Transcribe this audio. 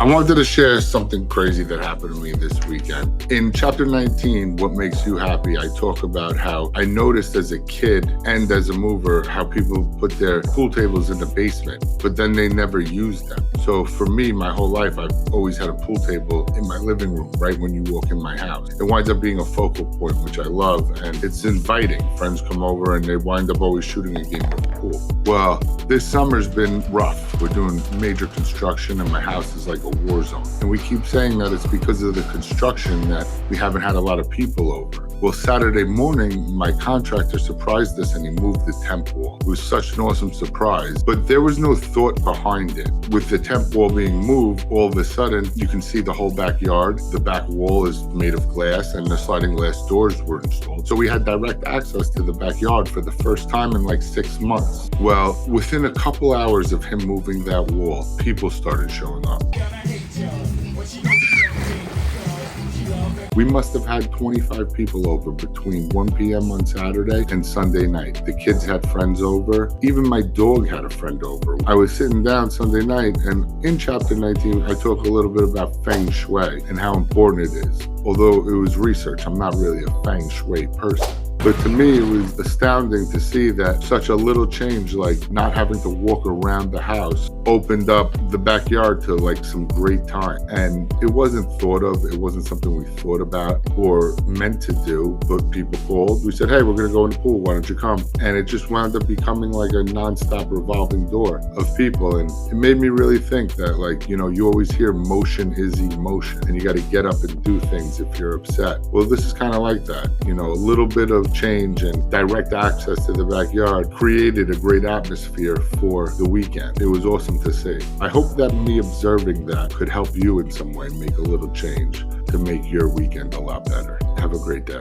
I wanted to share something crazy that happened to me this weekend. In chapter 19, What Makes You Happy, I talk about how I noticed as a kid and as a mover how people put their pool tables in the basement, but then they never used them. So for me, my whole life, I've always had a pool table in my living room, right when you walk in my house. It winds up being a focal point, which I love, and it's inviting. Friends come over and they wind up always shooting a game of pool. Well, this summer's been rough. We're doing major construction and my house is like a war zone. And we keep saying that it's because of the construction that we haven't had a lot of people over. Well, Saturday morning, my contractor surprised us and he moved the temp wall. It was such an awesome surprise, but there was no thought behind it. With the temp wall being moved, all of a sudden, you can see the whole backyard. The back wall is made of glass and the sliding glass doors were installed. So we had direct access to the backyard for the first time in like 6 months. Well, within a couple hours of him moving that wall, people started showing up. We must have had 25 people over between 1 p.m. on Saturday and Sunday night. The kids had friends over. Even my dog had a friend over. I was sitting down Sunday night, and in chapter 19, I talk a little bit about feng shui and how important it is. Although it was research, I'm not really a feng shui person. But to me, it was astounding to see that such a little change, like not having to walk around the house, opened up the backyard to like some great time. And it wasn't thought of, it wasn't something we thought about or meant to do, but people called. We said, hey, we're gonna go in the pool, why don't you come? And it just wound up becoming like a nonstop revolving door of people. And it made me really think that, like, you know, you always hear motion is emotion and you gotta get up and do things if you're upset. Well, this is kind of like that, you know, a little bit of change and direct access to the backyard created a great atmosphere for the weekend. It was awesome to see. I hope that me observing that could help you in some way make a little change to make your weekend a lot better. Have a great day.